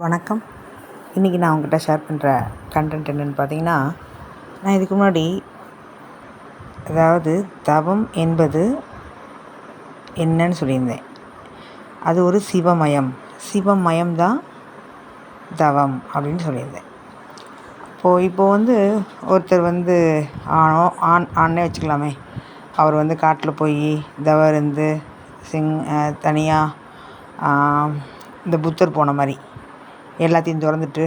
வணக்கம். இன்றைக்கி நான் உங்கள்கிட்ட ஷேர் பண்ணுற கண்டென்ட் என்னென்னு பார்த்தீங்கன்னா, நான் இதுக்கு முன்னாடி தவம் என்பது என்னன்னு சொல்லியிருந்தேன். அது ஒரு சிவமயம் தான் தவம் அப்படின்னு சொல்லியிருந்தேன். இப்போது ஒருத்தர் ஆணே வச்சுக்கலாமே, அவர் காட்டில் போய் தவம் இருந்து தனியாக இந்த புத்தர் போன மாதிரி எல்லாத்தையும் திறந்துட்டு,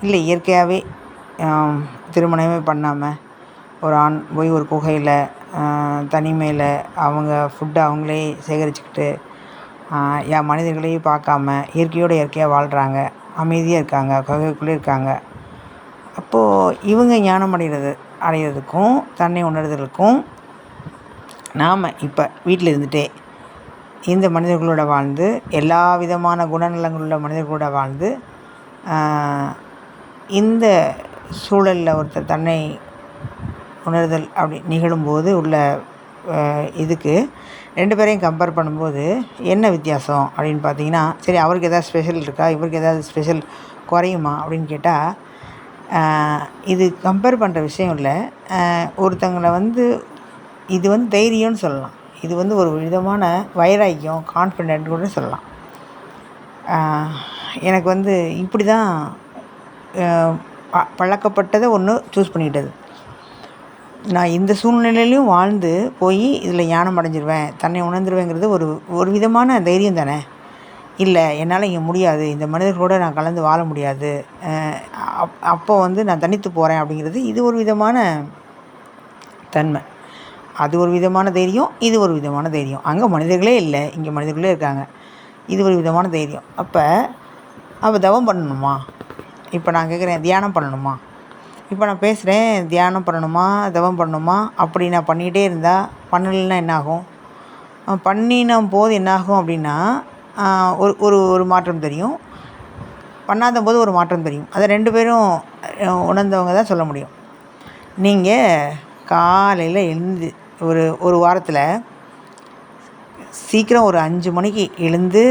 இல்லை இயற்கையாகவே திருமணமே பண்ணாமல் ஒரு ஆண் போய் ஒரு குகையில் தனிமையில் அவங்க ஃபுட்டை அவங்களே சேகரிச்சுக்கிட்டு மனிதர்களையும் பார்க்காம இயற்கையோடு இயற்கையாக வாழ்கிறாங்க, அமைதியாக இருக்காங்க, குகைக்குள்ளே இருக்காங்க. அப்போது இவங்க ஞானம் அடைகிறதுக்கும் தன்னை உணர்தலுக்கும் நாம் இப்போ வீட்டில் இருந்துகிட்டே இந்த மனிதர்களோட வாழ்ந்து, எல்லா விதமான குணநலங்களுள்ள மனிதர்களோட வாழ்ந்து, இந்த சூழலில் ஒருத்தர் தன்னை உணர்தல் அப்படி நிகழும்போது உள்ள இதுக்கு 2 பேரையும் கம்பேர் பண்ணும்போது என்ன வித்தியாசம் அப்படின்னு பார்த்தீங்கன்னா, சரி அவருக்கு எதாவது ஸ்பெஷல் இருக்கா, இவருக்கு ஏதாவது ஸ்பெஷல் குறையுமா அப்படின்னு கேட்டால், இது கம்பேர் பண்ணுற விஷயம் இல்லை. ஒருத்தங்களை இது தைரியம்னு சொல்லலாம். இது ஒரு விதமான வைராக்கியம், கான்ஃபிடென்ட் கூட சொல்லலாம். எனக்கு இப்படி தான் பழக்கப்பட்டதை ஒன்று சூஸ் பண்ணிக்கிட்டது. நான் இந்த சூழ்நிலையிலையும் வாழ்ந்து போய் இதில் ஞானம் அடைஞ்சிருவேன், தன்னை உணர்ந்துருவேங்கிறது ஒரு விதமான தைரியம் தானே. இல்லை என்னால் இங்கே முடியாது, இந்த மனிதர்களோடு நான் கலந்து வாழ முடியாது, அப்போது நான் தனித்து போகிறேன் அப்படிங்கிறது இது ஒரு விதமான தன்மை. அது ஒரு விதமான தைரியம், இது ஒரு விதமான தைரியம். அங்கே மனிதர்களே இல்லை, இங்கே மனிதர்களே இருக்காங்க, இது ஒரு விதமான தைரியம். அப்போ தவம் பண்ணணுமா? இப்போ நான் கேட்குறேன், தியானம் பண்ணணுமா? இப்போ நான் பேசுகிறேன், தியானம் பண்ணணுமா, தவம் பண்ணணுமா? அப்படி நான் பண்ணிகிட்டே இருந்தால் பண்ணலைன்னா என்னாகும்? பண்ணின போது என்னாகும் அப்படின்னா, ஒரு மாற்றம் தெரியும், பண்ணாத போது ஒரு மாற்றம் தெரியும். அதை 2 பேரும் உணர்ந்தவங்க தான் சொல்ல முடியும். நீங்கள் காலையில் எழுந்து ஒரு வாரத்தில் சீக்கிரம் ஒரு 5 மணிக்கு எழுந்து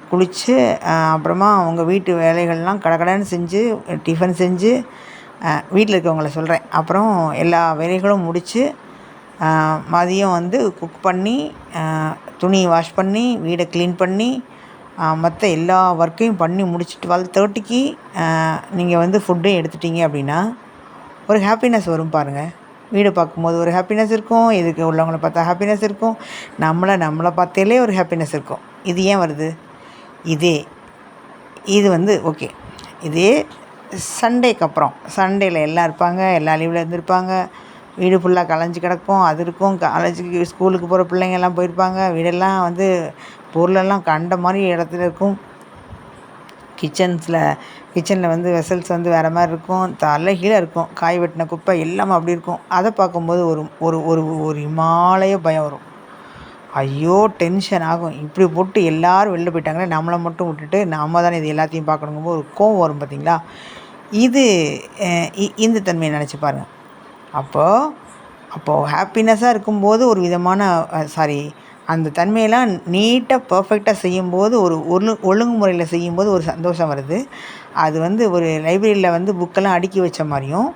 குளித்து, அப்புறமா அவங்க வீட்டு வேலைகள்லாம் கடகடன்னு செஞ்சு, டிஃபன் செஞ்சு, வீட்டில் இருக்கவங்கள சொல்கிறேன், அப்புறம் எல்லா வேலைகளும் முடித்து மதியம் குக் பண்ணி, துணி வாஷ் பண்ணி, வீடை க்ளீன் பண்ணி, மற்ற எல்லா ஒர்க்கையும் பண்ணி முடிச்சுட்டு 12:30க்கு நீங்கள் ஃபுட்டும் எடுத்துட்டீங்க அப்படின்னா ஒரு ஹாப்பினஸ் வரும் பாருங்கள். வீடு பார்க்கும்போது ஒரு ஹாப்பினஸ் இருக்கும், இதுக்கு உள்ளவங்கள பார்த்தா ஹாப்பினஸ் இருக்கும், நம்மளை பார்த்தாலே ஒரு ஹாப்பினஸ் இருக்கும். இது ஏன் வருது? இது ஓகே. இதே சண்டேக்கு அப்புறம், சண்டேயில் எல்லாம் இருப்பாங்க, எல்லா லீவில் இருந்திருப்பாங்க, வீடு ஃபுல்லாக கலைஞ்சி கிடக்கும், அது இருக்கும், காலேஜுக்கு ஸ்கூலுக்கு போகிற பிள்ளைங்கள்லாம் போயிருப்பாங்க, வீடெல்லாம் பொருளெல்லாம் கண்ட மாதிரி இடத்துல இருக்கும், கிச்சனில் வெசல்ஸ் வேறு மாதிரி இருக்கும், தலைகீழ இருக்கும், காய் வெட்டின குப்பை எல்லாமே அப்படி இருக்கும். அதை பார்க்கும்போது ஒரு இமாலய பயம் வரும். ஐயோ டென்ஷன் ஆகும், இப்படி போட்டு எல்லோரும் வெளில போயிட்டாங்களே, நம்மளை மட்டும் விட்டுட்டு நம்ம தானே இது எல்லாத்தையும் பார்க்கணுங்கும்போது ஒரு கோவம் வரும் பார்த்திங்களா. இந்த தன்மையை நினச்சி பாருங்கள். அப்போது ஹாப்பினஸ்ஸாக இருக்கும்போது ஒரு விதமான அந்த தன்மையெல்லாம் நீட்டாக பர்ஃபெக்டாக செய்யும்போது ஒழுங்குமுறையில் செய்யும்போது ஒரு சந்தோஷம் வருது. அது ஒரு லைப்ரரியில் புக்கெல்லாம் அடுக்கி வச்ச மாதிரியும்,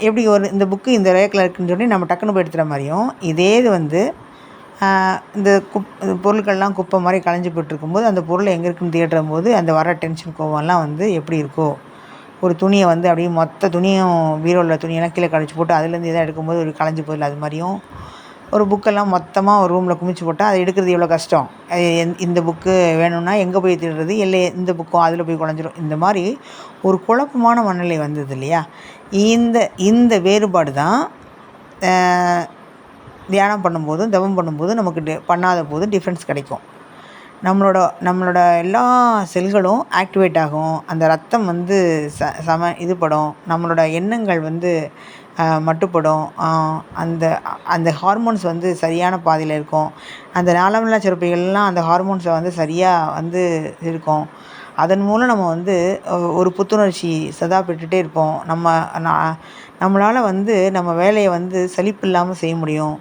எப்படி இந்த புக்கு இந்த ரேக்கில் இருக்குன்னு சொல்லி நம்ம டக்குன்னு போய் எடுத்துகிற மாதிரியும், இதே இது இந்த பொருட்கள்லாம் குப்பை மாதிரி கலைஞ்சி போட்டுருக்கும்போது அந்த பொருள் எங்கே இருக்குன்னு தேடும் போது அந்த வர டென்ஷன் கோவம்லாம் எப்படி இருக்கோ, ஒரு துணியை அப்படியே மொத்த துணியும் பீரோவில் துணியெல்லாம் கீழே கழிச்சு போட்டு அதுலேருந்து எதாவது எடுக்கும்போது ஒரு கலைஞ்சி போயிடல, அது மாதிரியும் ஒரு புக்கெல்லாம் மொத்தமாக ஒரு ரூமில் குமிச்சு போட்டால் அதை எடுக்கிறது எவ்வளோ கஷ்டம். இந்த புக்கு வேணும்னா எங்கே போய் தேடுறது, இல்லை இந்த புக்கும் அதில் போய் குழஞ்சிரும். இந்த மாதிரி ஒரு குழப்பமான மனநிலை வந்தது இல்லையா. இந்த வேறுபாடு தான் தியானம் பண்ணும்போதும் தவம் பண்ணும்போதும் நமக்கு பண்ணாத போது டிஃப்ரென்ஸ் கிடைக்கும். நம்மளோட எல்லா செல்களும் ஆக்டிவேட் ஆகும், அந்த ரத்தம் இதுபடும், நம்மளோட எண்ணங்கள் மட்டுப்படும், அந்த ஹார்மோன்ஸ் சரியான பாதையில் இருக்கும், அந்த நாளமில்லா சுரப்பிகள்லாம் அந்த ஹார்மோன்ஸை சரியாக இருக்கும். அதன் மூலம் நம்ம ஒரு புத்துணர்ச்சி சதா பெற்றுகிட்டே இருப்போம். நம்மளால் நம்ம வேலையை சலிப்பு இல்லாமல் செய்ய முடியும்.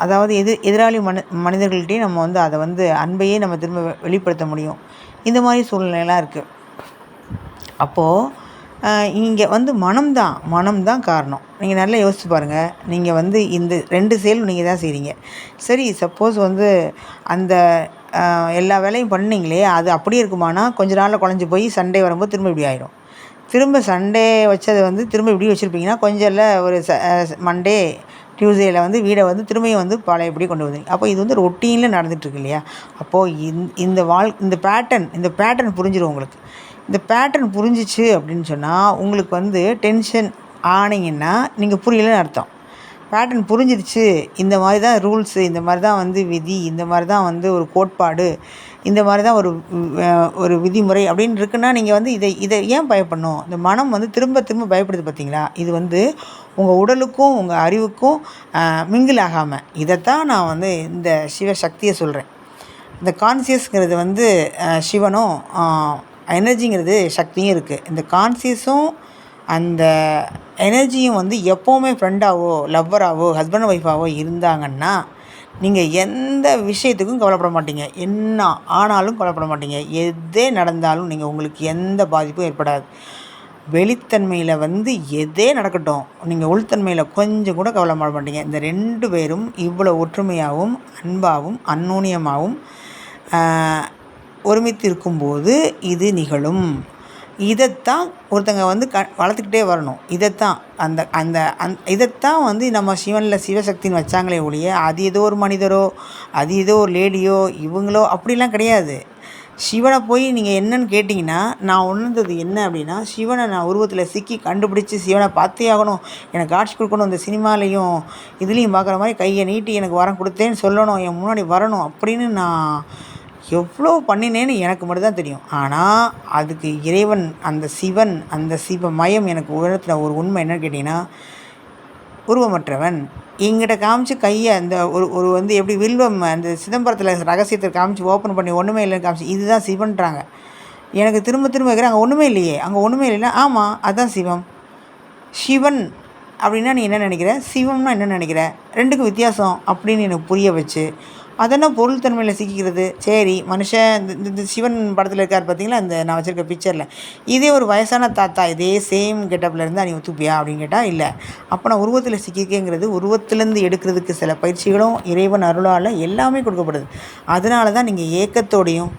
அதாவது எதிராளி மனிதர்கள்ட்டையும் நம்ம அதை அன்பையே நம்ம திரும்ப வெளிப்படுத்த முடியும். இந்த மாதிரி சூழ்நிலைலாம் இருக்குது. அப்போது இங்கே வந்து மனம் தான் காரணம். நீங்கள் நல்லா யோசிச்சு பாருங்கள். நீங்கள் வந்து இந்த 2 செயலும் நீங்கள் தான் செய்கிறீங்க. சரி, சப்போஸ் வந்து அந்த எல்லா வேலையும் பண்ணீங்களே, அது அப்படியே இருக்குமானா கொஞ்ச நாளில் குழஞ்சி போய் சண்டே வரும்போது திரும்ப இப்படி ஆகிடும். திரும்ப சண்டே வச்சதை வந்து திரும்ப இப்படி வச்சுருப்பீங்கன்னா கொஞ்சம் இல்லை ஒரு மண்டே டியூஸ்டேயில் வந்து வீடை வந்து திரும்பியும் வந்து பழையபடி கொண்டு வந்தீங்க. அப்போ இது வந்து ரொட்டீனில் நடந்துகிட்ருக்கு இல்லையா? அப்போது இந்த பேட்டர்ன் புரிஞ்சிடும் உங்களுக்கு. இந்த பேட்டர்ன் புரிஞ்சிச்சு அப்படின்னு சொன்னால் உங்களுக்கு வந்து டென்ஷன் ஆனீங்கன்னா நீங்கள் புரியலன்னு அர்த்தம். பேட்டர்ன் புரிஞ்சிருச்சு, இந்த மாதிரி தான் ரூல்ஸு, இந்த மாதிரி தான் வந்து விதி, இந்த மாதிரி தான் வந்து ஒரு கோட்பாடு, இந்த மாதிரி தான் ஒரு விதிமுறை அப்படின்னு இருக்குன்னா நீங்கள் வந்து இதை ஏன் பயப்படணும்? இந்த மனம் வந்து திரும்ப திரும்ப பயப்படுது பார்த்தீங்களா? இது வந்து உங்கள் உடலுக்கும் உங்கள் அறிவுக்கும் மிங்கிள் ஆகாமல். இதைத்தான் நான் வந்து இந்த சிவசக்தியை சொல்கிறேன். இந்த கான்சியஸ்ங்கிறது வந்து சிவனும், எனர்ஜிங்கிறது சக்தியும் இருக்குது. இந்த கான்சியஸும் அந்த எனர்ஜியும் வந்து எப்போவுமே ஃப்ரெண்டாவோ லவ்வராகவோ ஹஸ்பண்ட் ஒய்ஃபாவோ இருந்தாங்கன்னா நீங்கள் எந்த விஷயத்துக்கும் கவலைப்பட மாட்டீங்க. என்ன ஆனாலும் கவலைப்பட மாட்டீங்க. எதே நடந்தாலும் உங்களுக்கு எந்த பாதிப்பும் ஏற்படாது. வெளித்தன்மையில் வந்து எதே நடக்கட்டும், நீங்கள் உள்தன்மையில் கொஞ்சம் கூட கவலைப்பட மாட்டீங்க. இந்த 2 பேரும் இவ்வளோ ஒற்றுமையாகவும் அன்பாகவும் அந்நுண்ணியமாகவும் ஒருமித்து இருக்கும்போது இது நிகழும். இதைத்தான் ஒருத்தங்க வந்து வளர்த்துக்கிட்டே வரணும். இதைத்தான் வந்து நம்ம சிவசக்தின்னு வச்சாங்களே ஒழிய, அது ஏதோ ஒரு மனிதரோ, அது ஏதோ ஒரு லேடியோ, இவங்களோ அப்படிலாம் கிடையாது. சிவனை போய் நீங்கள் என்னன்னு கேட்டிங்கன்னா, நான் உணர்ந்தது என்ன அப்படின்னா, சிவனை நான் உருவத்தில் சிக்கி கண்டுபிடிச்சி சிவனை பார்த்தே ஆகணும், எனக்கு காட்சி கொடுக்கணும், இந்த சினிமாலையும் இதுலேயும் பார்க்குற மாதிரி கையை நீட்டி எனக்கு வரம் கொடுத்தேன்னு சொல்லணும், என் முன்னாடி வரணும் அப்படின்னு நான் எவ்வளோ பண்ணினேன்னு எனக்கு மட்டும்தான் தெரியும். ஆனால் அதுக்கு இறைவன், அந்த சிவன், அந்த சிவமயம் எனக்கு உணர்த்தின ஒரு உண்மை என்னன்னு கேட்டிங்கன்னா, உருவமற்றவன் எங்கிட்ட காமிச்சு கையை அந்த ஒரு வந்து எப்படி வில்வம் அந்த சிதம்பரத்தில் ரகசியத்தை காமிச்சு ஓப்பன் பண்ணி ஒன்றுமே இல்லைன்னு காமிச்சு இதுதான் சிவன்றாங்க. எனக்கு திரும்ப திரும்ப வைக்கிறேன், அங்கே ஒன்றுமே இல்லையே, அங்கே ஒன்றுமே இல்லைன்னா ஆமாம் அதுதான் சிவம். சிவன் அப்படின்னா நீ என்ன நினைக்கிற, சிவம்னா என்ன நினைக்கிற, 2க்கும் வித்தியாசம் அப்படின்னு எனக்கு புரிய வச்சு, அதெல்லாம் பொருள் தன்மையில் சிக்கிக்கிறது. சரி, மனுஷன் இந்த சிவன் படத்தில் இருக்கார் பார்த்தீங்களா, இந்த நான் வச்சுருக்க பிக்சரில், இதே ஒரு வயசான தாத்தா இதே சேம் கெட்டப்பில் இருந்தால் நீ ஒத்துப்பியா அப்படின்னு கேட்டால் இல்லை. அப்போ நான் உருவத்தில் சிக்கிக்கேங்கிறது, உருவத்திலேருந்து எடுக்கிறதுக்கு சில பயிற்சிகளும் இறைவன் அருளால் எல்லாமே கொடுக்கப்படுது. அதனால தான் நீங்கள் ஏக்கத்தோடையும்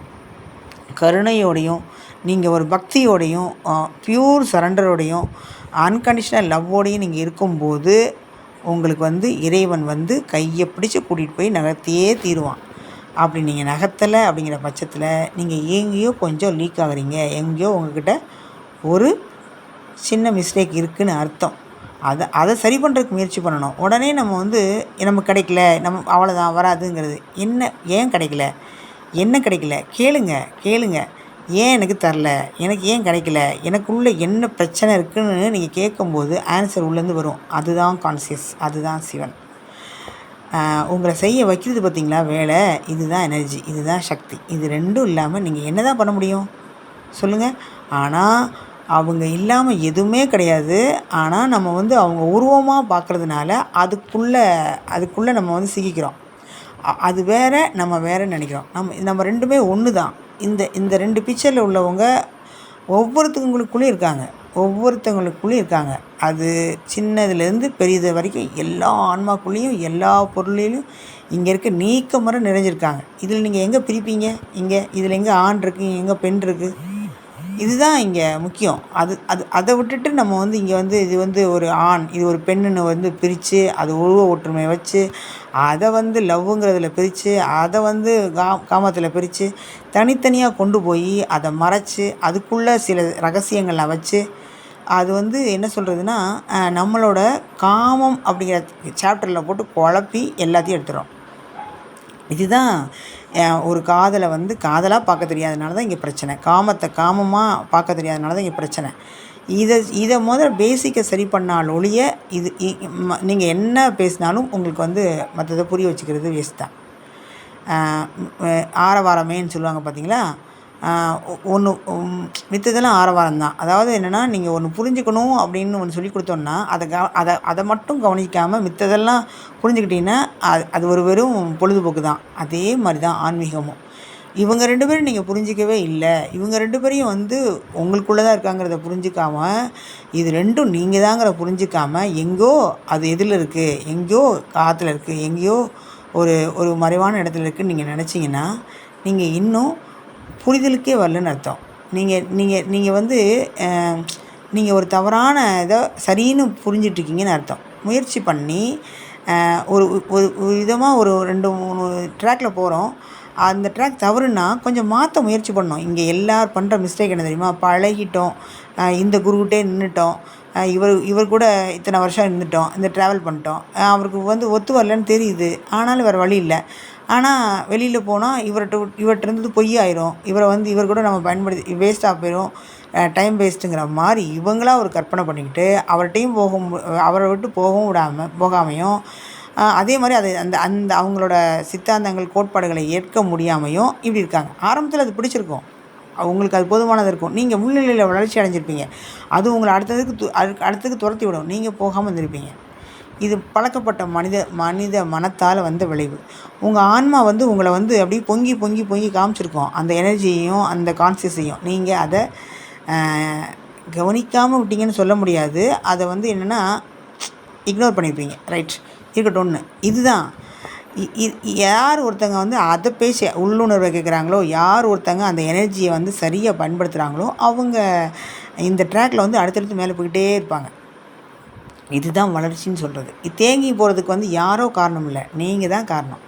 கருணையோடையும் நீங்கள் ஒரு பக்தியோடையும் ப்யூர் சரண்டரோடையும் அன்கண்டிஷனல் லவ்வோடையும் நீங்கள் இருக்கும்போது உங்களுக்கு வந்து இறைவன் வந்து கையை பிடிச்சி கூட்டிகிட்டு போய் நகர்த்தியே தீருவான். அப்படி நீங்கள் நகர்த்தலை அப்படிங்கிற பட்சத்தில் நீங்கள் எங்கேயோ கொஞ்சம் லீக் ஆகுறீங்க, எங்கேயோ உங்கள்கிட்ட ஒரு சின்ன மிஸ்டேக் இருக்குதுன்னு அர்த்தம். அதை சரி பண்ணுறதுக்கு முயற்சி பண்ணணும். உடனே நம்ம வந்து நமக்கு கிடைக்கல, நம்ம அவ்வளோதான் வராதுங்கிறது ஏன் கிடைக்கல, என்ன கிடைக்கல, கேளுங்க ஏன் எனக்கு தரல, எனக்கு ஏன் கிடைக்கல, எனக்குள்ளே என்ன பிரச்சனை இருக்குதுன்னு நீங்கள் கேட்கும்போது ஆன்சர் உள்ளேருந்து வரும். அதுதான் கான்சியஸ், அதுதான் சிவன் உங்களை செய்ய வைக்கிறது. பார்த்திங்களா வேலை, இதுதான் எனர்ஜி, இதுதான் சக்தி. இது 2ம் இல்லாமல் நீங்கள் என்ன தான் பண்ண முடியும் சொல்லுங்கள்? ஆனால் அவங்க இல்லாமல் எதுவுமே கிடையாது. ஆனால் நம்ம வந்து அவங்க உருவமாக பார்க்குறதுனால அதுக்குள்ளே நம்ம வந்து சிக்கிக்கிறோம். அது வேறு, நம்ம வேறு நினைக்கிறோம். நம்ம 2மே ஒன்று தான். இந்த 2 பிக்சரில் உள்ளவங்க ஒவ்வொருத்தவங்களுக்குள்ளேயும் இருக்காங்க. அது சின்னதுலேருந்து பெரியது வரைக்கும் எல்லா ஆன்மாக்குள்ளேயும் எல்லா பொருளையும் இங்கே இருக்க நீக்கமர நிறைஞ்சிருக்காங்க. இதில் நீங்கள் எங்கே பிரிப்பீங்க? இதில் எங்கே ஆண் இருக்குது, எங்கே பெண் இருக்குது? இதுதான் இங்கே முக்கியம். அதை விட்டுட்டு நம்ம வந்து இங்கே வந்து இது வந்து ஒரு ஆண், இது ஒரு பெண்ணுன்னு வந்து பிரித்து அது உருவ ஒற்றுமை வச்சு அதை வந்து லவ்வுங்கிறதுல பிரித்து அதை வந்து காமத்தில் பிரித்து தனித்தனியாக கொண்டு போய் அதை மறைச்சி அதுக்குள்ளே சில ரகசியங்கள்லாம் வச்சு அது வந்து என்ன சொல்கிறதுனா நம்மளோட காமம் அப்படிங்கிற சாப்டரில் போட்டு குழப்பி எல்லாத்தையும் எடுத்துடும். இதுதான் ஒரு காதலை வந்து காதலாக பார்க்க தெரியாதனால தான் இங்கே பிரச்சனை. காமத்தை காமமாக பார்க்க தெரியாதனால தான் இங்கே பிரச்சனை. இதை முதல்ல பேசிக்கை சரி பண்ணால் ஒழிய நீங்கள் என்ன பேசினாலும் உங்களுக்கு வந்து மற்றதை புரிய வச்சுக்கிறது வேஸ்ட் தான். ஆரவாரமேன்னு சொல்லுவாங்க பார்த்தீங்களா, ஒன்று மித்ததெல்லாம் ஆரவாரம் தான். அதாவது என்னென்னா, நீங்கள் ஒன்று புரிஞ்சுக்கணும் அப்படின்னு ஒன்று சொல்லி கொடுத்தோன்னா அதை மட்டும் கவனிக்காமல் மித்ததெல்லாம் புரிஞ்சுக்கிட்டிங்கன்னா அது ஒரு வெறும் பொழுதுபோக்கு தான். அதே மாதிரி தான் ஆன்மீகமும். இவங்க 2 பேரும் நீங்கள் புரிஞ்சிக்கவே இல்லை. இவங்க 2 பேரையும் வந்து உங்களுக்குள்ளே தான் இருக்காங்கிறத புரிஞ்சிக்காம, இது 2ம் நீங்கள் தாங்கிறத புரிஞ்சிக்காம, எங்கேயோ அது எதில் இருக்குது, எங்கேயோ காற்றுல இருக்குது, எங்கேயோ ஒரு ஒரு மறைவான இடத்துல இருக்குதுன்னு நீங்கள் நினச்சிங்கன்னா, நீங்கள் இன்னும் புரிதலுக்கே வரலன்னு அர்த்தம். நீங்கள் நீங்கள் நீங்கள் வந்து நீங்கள் ஒரு தவறான இதை சரின்னு புரிஞ்சிட்ருக்கீங்கன்னு அர்த்தம். முயற்சி பண்ணி ஒரு ஒரு விதமாக ஒரு 2, 3 ட்ராக்கில் போகிறோம். அந்த ட்ராக் தவறுனா கொஞ்சம் மாற்ற முயற்சி பண்ணோம். இங்கே எல்லோரும் பண்ணுற மிஸ்டேக் என்ன தெரியுமா? பழகிட்டோம், இந்த குருக்கிட்டே நின்றுட்டோம், இவர் கூட இத்தனை வருஷம் இருந்துட்டோம், இந்த ட்ராவல் பண்ணிட்டோம், அவருக்கு வந்து ஒத்து வரலன்னு தெரியுது, ஆனாலும் வேறு வழி இல்லை. ஆனால் வெளியில் போனால் இவர்கிட்ட இருந்தது பொய்யாயிரும், இவர் கூட நம்ம பயன்படுத்தி வேஸ்ட்டாக போயிடும், டைம் வேஸ்ட்டுங்கிற மாதிரி இவங்களா ஒரு கற்பனை பண்ணிக்கிட்டு அவர்கிட்டையும் அவரை விட்டு போகாமையும் அதே மாதிரி அது அந்த அந்த அவங்களோட சித்தாந்தங்கள் கோட்பாடுகளை ஏற்க முடியாமையும் இப்படி இருக்காங்க. ஆரம்பத்தில் அது பிடிச்சிருக்கும், உங்களுக்கு அது போதுமானது இருக்கும், நீங்கள் உள்நிலையில் வளர்ச்சி அடைஞ்சிருப்பீங்க, அது உங்களை அடுத்ததுக்கு துரத்தி விடும், நீங்கள் போகாமல் இருந்திருப்பீங்க. இது பழக்கப்பட்ட மனித மனத்தால் வந்த விளைவு. உங்கள் ஆன்மா வந்து உங்களை வந்து அப்படியே பொங்கி பொங்கி பொங்கி காமிச்சிருக்கோம், அந்த எனர்ஜியையும் அந்த கான்சியஸையும். நீங்கள் அதை கவனிக்காமல் விட்டீங்கன்னு சொல்ல முடியாது, அதை வந்து என்னென்னா இக்னோர் பண்ணியிருப்பீங்க. ரைட், இருக்கட்டும்னு. இதுதான் யார் ஒருத்தங்க வந்து அதை பேசி உள்ளுணர்வை கேட்குறாங்களோ, யார் ஒருத்தங்க அந்த எனர்ஜியை வந்து சரியாக பயன்படுத்துகிறாங்களோ, அவங்க இந்த ட்ராக்கில் வந்து அடுத்தடுத்து மேலே போய்கிட்டே இருப்பாங்க. இதுதான் வளர்ச்சின்னு சொல்கிறது. தேங்கி போகிறதுக்கு வந்து யாரோ காரணம் இல்லை, நீங்கள் தான் காரணம்.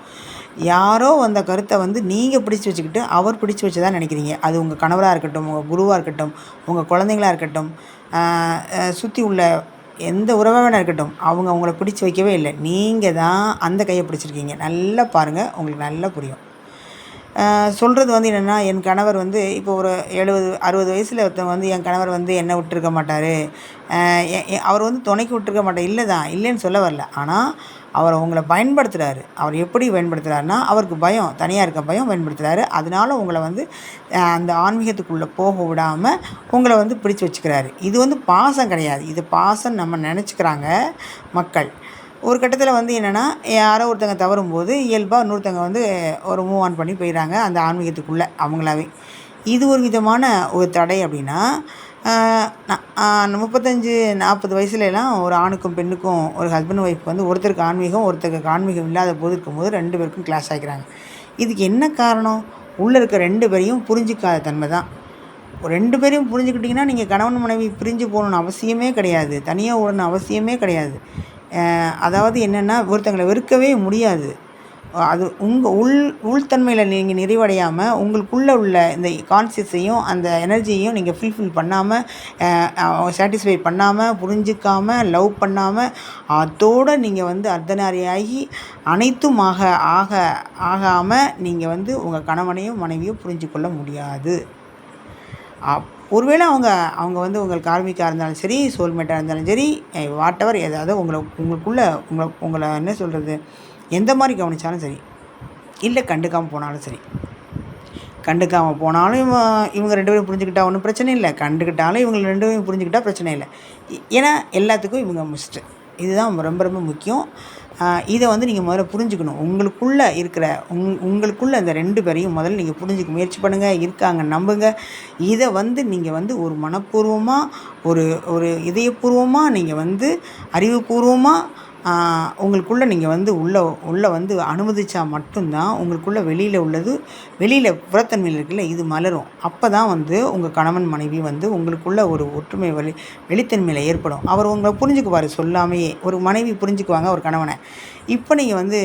யாரோ அந்த கருத்தை வந்து நீங்கள் பிடிச்சி வச்சுக்கிட்டு அவர் பிடிச்சி வச்சதான் நினைக்கிறீங்க. அது உங்கள் கணவராக இருக்கட்டும், உங்கள் குருவாக இருக்கட்டும், உங்கள் குழந்தைங்களாக இருக்கட்டும், சுற்றி உள்ள எந்த உறவாக இருக்கட்டும், அவங்க உங்களை பிடிச்சி வைக்கவே இல்லை, நீங்கள் தான் அந்த கையை பிடிச்சிருக்கீங்க. நல்லா பாருங்கள், உங்களுக்கு நல்லா புரியும். சொல்கிறது வந்து என்னென்னா, என் கணவர் வந்து இப்போ ஒரு 70, 60 வயசில் ஒருத்தவங்க வந்து என் கணவர் வந்து என்னை விட்டுருக்க மாட்டார், அவர் வந்து துணைக்கு விட்டுருக்க மாட்டார். இல்லை தான், இல்லைன்னு சொல்ல வரல. ஆனால் அவர் உங்களை பயன்படுத்துகிறாரு. அவர் எப்படி பயன்படுத்துகிறாருன்னா, அவருக்கு பயம், தனியாக இருக்க பயம் பயன்படுத்துகிறாரு. அதனால உங்களை வந்து அந்த ஆன்மீகத்துக்குள்ளே போக விடாமல் உங்களை வந்து பிடிச்சி வச்சுக்கிறாரு. இது வந்து பாசம் கிடையாது, இது பாசம் நம்ம நினச்சிக்கிறாங்க மக்கள். ஒரு கட்டத்தில் வந்து என்னென்னா, யாரோ ஒருத்தங்க தவறும்போது இயல்பாக இன்னொருத்தங்க வந்து ஒரு மூவ் ஆன் பண்ணி போயிடுறாங்க அந்த ஆன்மீகத்துக்குள்ளே அவங்களாவே. இது ஒரு விதமான ஒரு தடை. அப்படின்னா 35, 40 வயசுலலாம் ஒரு ஆணுக்கும் பெண்ணுக்கும், ஒரு ஹஸ்பண்ட் ஒய்ஃப் வந்து ஒருத்தருக்கு ஆன்மீகம், ஒருத்தருக்கு ஆன்மீகம் இல்லாத போது இருக்கும்போது 2 பேருக்கும் கிளாஸ் ஆகிக்கிறாங்க. இதுக்கு என்ன காரணம்? உள்ளே இருக்க 2 பேரையும் புரிஞ்சிக்காத தன்மை தான். 2 பேரையும் புரிஞ்சுக்கிட்டிங்கன்னா நீங்கள் கணவன் மனைவி பிரிஞ்சு போகணுன்னு அவசியமே கிடையாது, தனியாக ஓடணுன்னு அவசியமே கிடையாது. அதாவது என்னென்னா, ஒருத்தங்களை வெறுக்கவே முடியாது. அது உங்கள் உள்தன்மையில் நீங்கள் நிறைவடையாமல் உங்களுக்குள்ளே உள்ள இந்த கான்சியஸையும் அந்த எனர்ஜியையும் நீங்கள் ஃபுல்ஃபில் பண்ணாமல், சாட்டிஸ்ஃபை பண்ணாமல், புரிஞ்சிக்காமல், லவ் பண்ணாமல், அதோடு நீங்கள் வந்து அர்த்தநாரியாகி அனைத்தும் ஆகாமல் நீங்கள் வந்து உங்கள் கணவனையும் மனைவியும் புரிஞ்சு கொள்ள முடியாது. ஒருவேளை அவங்க வந்து உங்களுக்கு கார்மிக்காக இருந்தாலும் சரி, சோல்மேட்டாக இருந்தாலும் சரி, வாட்டெவர், ஏதாவது உங்களை என்ன சொல்கிறது, எந்த மாதிரி கவனித்தாலும் சரி, இல்லை கண்டுக்காமல் போனாலும் சரி. கண்டுக்காமல் போனாலும் இவங்க 2 பேரும் புரிஞ்சுக்கிட்டா ஒன்றும் பிரச்சனை இல்லை, கண்டுக்கிட்டாலும் இவங்க 2 பேரும் புரிஞ்சுக்கிட்டா பிரச்சனை இல்லை. ஏன்னா எல்லாத்துக்கும் இவங்க மிஸ்ட்டு. இதுதான் ரொம்ப ரொம்ப முக்கியம். இதை வந்து நீங்கள் முதல்ல புரிஞ்சுக்கணும். உங்களுக்குள்ளே இருக்கிற உங்களுக்குள்ளே இந்த 2 பேரையும் முதல்ல நீங்கள் புரிஞ்சுக்க முயற்சி பண்ணுங்கள். இருக்காங்க, நம்புங்க. இதை வந்து நீங்கள் வந்து ஒரு மனப்பூர்வமாக, ஒரு இதயபூர்வமாக, நீங்கள் வந்து அறிவுபூர்வமாக உங்களுக்குள்ளே நீங்கள் வந்து உள்ளே வந்து அனுமதிச்சா மட்டும்தான் உங்களுக்குள்ளே வெளியில் புறத்தன்மையில் இருக்குல்ல, இது மலரும். அப்போ தான் வந்து உங்கள் கணவன் மனைவி வந்து உங்களுக்குள்ளே ஒரு ஒற்றுமை வெளித்தன்மையில் ஏற்படும். அவர் உங்களை புரிஞ்சுக்குவார் சொல்லாமையே. ஒரு மனைவி புரிஞ்சுக்குவாங்க ஒரு கணவனை. இப்போ நீங்கள் வந்து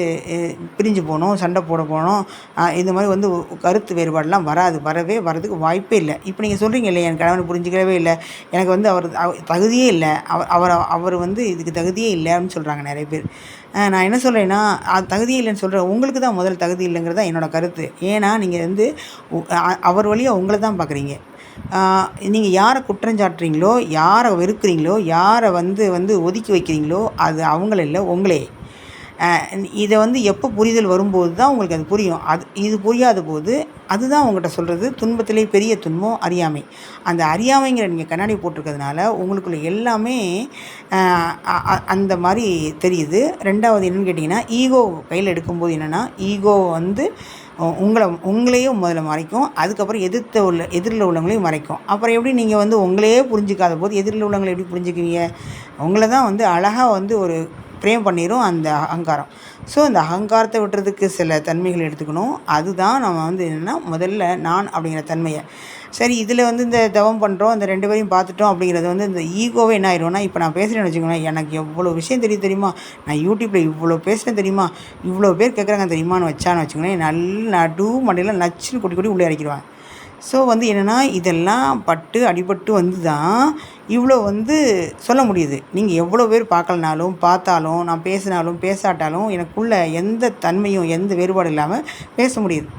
பிரிஞ்சு போகணும், சண்டை போகணும், இந்த மாதிரி வந்து கருத்து வேறுபாடெலாம் வரதுக்கு வாய்ப்பே இல்லை. இப்போ நீங்கள் சொல்கிறீங்க இல்லை, என் கணவனை புரிஞ்சிக்கவே இல்லை, எனக்கு வந்து அவர் தகுதியே இல்லை, அவர் வந்து இதுக்கு தகுதியே இல்லை அப்படின்னு சொல்கிறாங்க நிறைய பேர். நான் என்ன சொல்கிறேன்னா, அது தகுதியே இல்லைன்னு சொல்கிறேன், உங்களுக்கு தான் முதல் தகுதி இல்லைங்கிறது தான் என்னோடய கருத்து. ஏன்னா நீங்கள் வந்து அவர் வழியாக உங்களை தான் பார்க்குறீங்க. நீங்கள் யாரை குற்றஞ்சாட்டுறீங்களோ, யாரை வெறுக்கிறீங்களோ, யாரை வந்து ஒதுக்கி வைக்கிறீங்களோ, அது அவங்கள இல்லை, உங்களே. இதை வந்து எப்போ புரிதல் வரும்போது தான் உங்களுக்கு அது புரியும். இது புரியாத போது அதுதான் உங்கள்கிட்ட சொல்கிறது, துன்பத்திலே பெரிய துன்பம் அறியாமை. அந்த அறியாமைங்கிற நீங்கள் கண்ணாடி போட்டிருக்கிறதுனால உங்களுக்குள்ள எல்லாமே அந்த மாதிரி தெரியுது. 2வது என்னென்னு கேட்டிங்கன்னா, ஈகோ கையில் எடுக்கும்போது என்னென்னா, ஈகோ வந்து உங்களையும் முதல்ல மறைக்கும். அதுக்கப்புறம் எதிரில் உள்ளவங்களையும் மறைக்கும். அப்புறம் எப்படி நீங்கள் வந்து உங்களையே புரிஞ்சிக்காத போது எதிரில் உள்ளவங்களை எப்படி புரிஞ்சுக்குவீங்க? உங்களை தான் வந்து அழகாக வந்து ஒரு பிரேம் பண்ணிடும் அந்த அகங்காரம். ஸோ அந்த அகங்காரத்தை விட்டுறதுக்கு சில தன்மைகள் எடுத்துக்கணும். அதுதான் நம்ம வந்து என்னென்னா, முதல்ல நான் அப்படிங்கிற தன்மையை சரி இதில் வந்து இந்த தவம் பண்ணுறோம், இந்த 2 பேரையும் பார்த்துட்டோம் அப்படிங்கிறது வந்து இந்த ஈகோவே என்ன ஆயிடும்னா, இப்போ நான் பேசுகிறேன்னு வச்சுக்கோங்களேன், எனக்கு எவ்வளோ விஷயம் தெரியுமா, நான் யூடியூப்பில் இவ்வளோ பேசுகிறேன் தெரியுமா, இவ்வளோ பேர் கேட்குறாங்க தெரியுமான்னு வச்சான்னு வச்சுக்கோங்களேன், நல்ல நடு மண்டையில் நச்சுன்னு கொட்டி உள்ளே இறக்கிடுவாங்க. ஸோ வந்து என்னென்னா, இதெல்லாம் பட்டு அடிபட்டு வந்து தான் இவ்வளோ வந்து சொல்ல முடியுது. நீங்கள் எவ்வளோ பேர் பார்க்கலனாலும் பார்த்தாலும், நான் பேசினாலும் பேசாட்டாலும் எனக்குள்ள எந்த தன்மையும் எந்த வேறுபாடும் இல்லாமல் பேச முடியுது.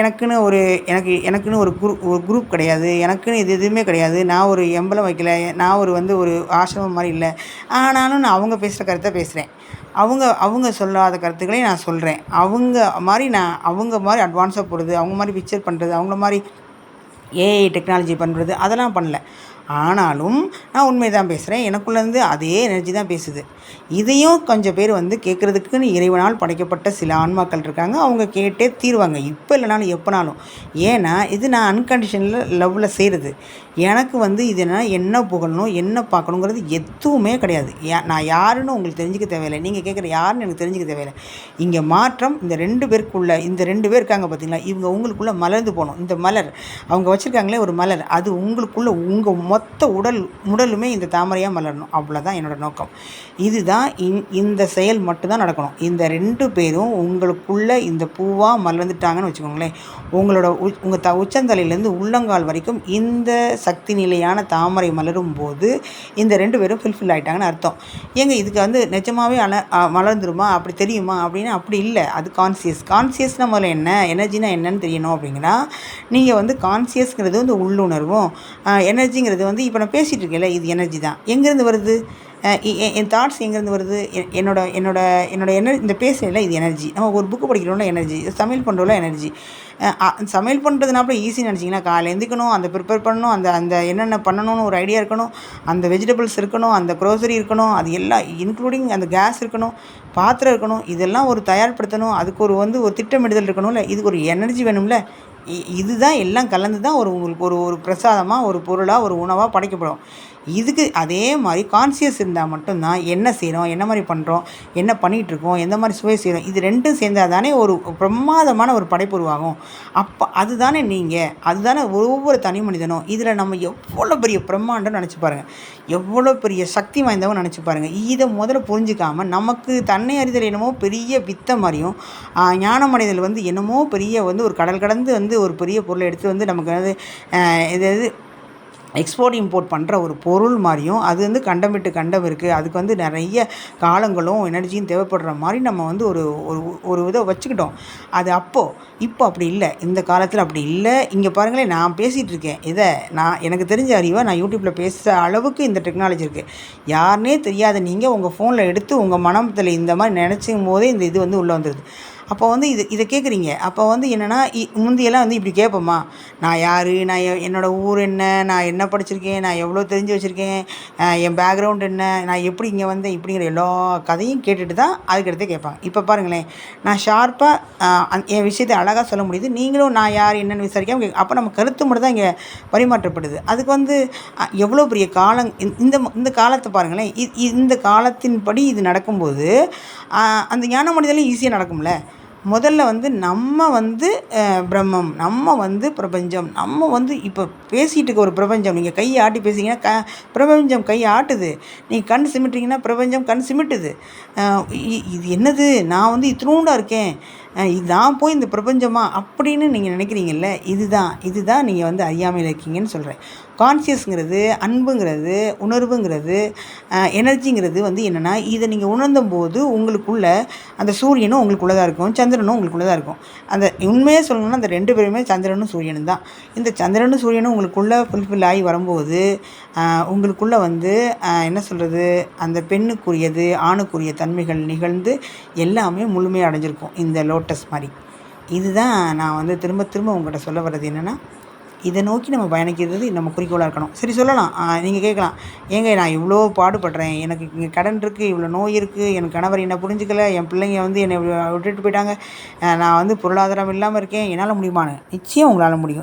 எனக்குன்னு ஒரு குரூப் கிடையாது, எனக்குன்னு இது எதுவுமே கிடையாது, நான் ஒரு எம்பளம் வைக்கல, நான் ஒரு ஆசிரமம் மாதிரி இல்லை. ஆனாலும் நான் அவங்க பேசுகிற கருத்தை பேசுகிறேன், அவங்க சொல்லாத கருத்துக்களையும் நான் சொல்கிறேன். அவங்க மாதிரி அட்வான்ஸாக போகிறது, அவங்க மாதிரி பிக்சர் பண்ணுறது, அவங்கள மாதிரி ஏஐ டெக்னாலஜி பண்ணுறது அதெல்லாம் பண்ணல. ஆனாலும் நான் உண்மை தான் பேசுகிறேன், எனக்குள்ளேருந்து அதே எனர்ஜி தான் பேசுது. இதையும் கொஞ்சம் பேர் வந்து கேட்குறதுக்குன்னு இறைவனால் படைக்கப்பட்ட சில ஆன்மாக்கள் இருக்காங்க, அவங்க கேட்டே தீருவாங்க, இப்போ இல்லைனாலும் எப்போனாலும். ஏன்னா இது நான் அன்கண்டிஷனில் லவ்வில் செய்கிறது. எனக்கு வந்து இது என்ன புகழணும் என்ன பார்க்கணுங்கிறது எதுவுமே கிடையாது. நான் யாருன்னு உங்களுக்கு தெரிஞ்சுக்க தேவையில்லை, நீங்கள் கேட்குற யாருன்னு எனக்கு தெரிஞ்சுக்க தேவையில்லை. இங்கே மாற்றம் இந்த 2 பேருக்குள்ள, இந்த 2 பேர் இருக்காங்க பார்த்தீங்களா, இவங்க உங்களுக்குள்ளே மலர்ந்து போகணும். இந்த மலர் அவங்க வச்சுருக்காங்களே ஒரு மலர், அது உங்களுக்குள்ளே உங்கள் மொத்த உடலுமே இந்த தாமரையாக மலரணும். அவ்வளோதான் என்னோடய நோக்கம். இதுதான் இந்த செயல் மட்டும்தான் நடக்கணும். இந்த 2 பேரும் உங்களுக்குள்ளே இந்த பூவாக மலர்ந்துட்டாங்கன்னு வச்சுக்கோங்களேன், உங்கள் உச்சந்தலையிலேருந்து உள்ளங்கால் வரைக்கும் இந்த சக்தி நிலையான தாமரை மலரும் போது இந்த 2 பேரும் ஃபில்ஃபில் ஆகிட்டாங்கன்னு அர்த்தம். ஏங்க இதுக்கு வந்து நிஜமாகவே மலர்ந்துருமா, அப்படி தெரியுமா அப்படின்னா அப்படி இல்லை. அது கான்சியஸ்னால் முதல்ல என்ன, எனர்ஜினா என்னன்னு தெரியணும். அப்படிங்கன்னா நீங்கள் வந்து கான்சியஸ்ங்கிறது வந்து உள்ளுணர்வும், எனர்ஜிங்கிறது வந்து இப்போ நான் பேசிகிட்டு இருக்கேன்ல, இது எனர்ஜி தான். எங்கேருந்து வருது? என் தாட்ஸ் எங்கேருந்து வருது? என்னோட இந்த பேசுகிறதுல இது எனர்ஜி. நம்ம ஒரு புக்கு படிக்கிறோம்ல எனர்ஜி, சமையல் பண்ணுறோம்ல எனர்ஜி. சமையல் பண்ணுறதுனாப்ப ஈஸின்னு நினச்சிங்கன்னா, காலையில் எழுந்திக்கணும், அந்த ப்ரிப்பேர் பண்ணணும், அந்த என்னென்ன பண்ணணும்னு ஒரு ஐடியா இருக்கணும், அந்த வெஜிடபிள்ஸ் இருக்கணும், அந்த க்ரோசரி இருக்கணும், அது எல்லாம் இன்க்ளூடிங் அந்த கேஸ் இருக்கணும், பாத்திரம் இருக்கணும், இதெல்லாம் ஒரு தயார்படுத்தணும், அதுக்கு ஒரு திட்டமிடுதல் இருக்கணும்ல, இதுக்கு ஒரு எனர்ஜி வேணும்ல. இதுதான் எல்லாம் கலந்து தான் உங்களுக்கு ஒரு பிரசாதமாக, ஒரு பொருளாக, ஒரு உணவாக படைக்கப்படும். இதுக்கு அதே மாதிரி கான்சியஸ் இருந்தால் மட்டும்தான் என்ன செய்கிறோம், என்ன மாதிரி பண்ணுறோம், என்ன பண்ணிகிட்ருக்கோம், எந்த மாதிரி சுவை செய்கிறோம், இது 2ம் சேர்ந்தால் தானே ஒரு பிரமாதமான ஒரு படைப்பு உருவாகும். அப்போ அதுதானே அதுதானே ஒவ்வொரு தனி மனிதனும். இதில் நம்ம எவ்வளோ பெரிய பிரம்மாண்டம் நினச்சி பாருங்கள், எவ்வளோ பெரிய சக்தி வாய்ந்தவங்க நினச்சி பாருங்கள். இதை முதல்ல புரிஞ்சிக்காமல் நமக்கு தன்னை அறிதல் என்னமோ பெரிய வித்தை மாதிரியும், ஞானம் அடைதல் வந்து என்னமோ பெரிய ஒரு கடல் கடந்து ஒரு பெரிய பொருளை எடுத்து நமக்கு இது எக்ஸ்போர்ட் இம்போர்ட் பண்ணுற ஒரு பொருள் மாதிரியும், அது கண்டம் விட்டு கண்டம் இருக்குது, அதுக்கு நிறைய காலங்களும் எனர்ஜியும் தேவைப்படுற மாதிரி நம்ம ஒரு இதை வச்சுக்கிட்டோம். அது இப்போ அப்படி இல்லை, இந்த காலத்தில் அப்படி இல்லை. இங்கே பாருங்களேன், நான் பேசிகிட்டு இருக்கேன், எனக்கு தெரிஞ்ச அறிவை நான் யூடியூப்பில் பேசுகிற அளவுக்கு இந்த டெக்னாலஜி இருக்குது. யாருன்னே தெரியாத நீங்கள் உங்கள் ஃபோனில் எடுத்து உங்கள் மனத்தில் இந்த மாதிரி நினச்சிக்கும் போதே இந்த இது உள்ளே வந்துடுது. அப்போ இதை கேட்குறீங்க. அப்போ என்னென்னா, முந்தியெல்லாம் இப்படி கேட்போமா, நான் யார், நான் என்னோடய ஊர் என்ன, நான் என்ன படிச்சிருக்கேன், நான் எவ்வளோ தெரிஞ்சு வச்சுருக்கேன், என் பேக்ரவுண்ட் என்ன, நான் எப்படி இங்கே வந்தேன், இப்படிங்கிற எல்லா கதையும் கேட்டுட்டு தான் அதுக்கடுத்தே கேட்பாங்க. இப்போ பாருங்களேன், நான் ஷார்ப்பாக என் விஷயத்தை அழகாக சொல்ல முடியுது, நீங்களும் நான் யார் என்னென்னு விசாரிக்காமல் அப்போ நம்ம கருத்து மட்டும் தான் இங்கே பரிமாற்றப்படுது. அதுக்கு எவ்வளோ பெரிய காலம், இந்த காலத்தை பாருங்களேன், இந்த காலத்தின்படி இது நடக்கும்போது அந்த ஞான மனிதனும் ஈஸியாக நடக்கும்ல. முதல்ல நம்ம பிரம்மம், நம்ம பிரபஞ்சம், நம்ம இப்போ பேசிகிட்டு இருக்க ஒரு பிரபஞ்சம். நீங்கள் கையை ஆட்டி பேசிங்கன்னா பிரபஞ்சம் கை ஆட்டுது, நீங்கள் கண் சிமிட்டுறீங்கன்னா பிரபஞ்சம் கண் சிமிட்டுது. இது என்னது, நான் இத்தினூண்டாக இருக்கேன், நான் போய் இந்த பிரபஞ்சமா அப்படின்னு நீங்கள் நினைக்கிறீங்கல்ல, இதுதான் நீங்கள் அறியாமையில் இருக்கீங்கன்னு சொல்கிறேன். கான்சியஸ்ங்கிறது, அன்புங்கிறது, உணர்வுங்கிறது, எனர்ஜிங்கிறது என்னென்னா, இதை நீங்கள் உணர்ந்தும் போது உங்களுக்குள்ள அந்த சூரியனும் உங்களுக்குள்ளே தான் இருக்கும், சந்திரனும் உங்களுக்குள்ளே தான் இருக்கும். அந்த உண்மையே சொல்லணும்னா அந்த 2 பேருமே சந்திரனும் சூரியனும் தான். இந்த சந்திரனும் சூரியனும் உங்களுக்குள்ளே ஃபுல்ஃபில் ஆகி வரும்போது உங்களுக்குள்ளே என்ன சொல்கிறது, அந்த பெண்ணுக்குரியது ஆணுக்குரிய தன்மைகள் நிகழ்ந்து எல்லாமே முழுமையாக அடைஞ்சிருக்கும் இந்த லோட்டஸ் மாதிரி. இதுதான் நான் திரும்ப திரும்ப உங்கள்கிட்ட சொல்ல வர்றது என்னென்னா, இதை நோக்கி நம்ம பயணிக்கிறது நம்ம குறிக்கோளாக இருக்கணும். சரி சொல்லலாம், நீங்கள் கேட்கலாம், ஏங்க நான் இவ்வளோ பாடுபடுறேன், எனக்கு இங்கே கடன் இருக்குது, இவ்வளோ நோய் இருக்குது, என் கணவர் என்னை புரிஞ்சுக்கல, என் பிள்ளைங்க வந்து என்னை விட்டுட்டு போயிட்டாங்க, நான் வந்து பொருளாதாரம் இல்லாமல் இருக்கேன், என்னால் முடியுமான்னு. நிச்சயம் உங்களால் முடியும்.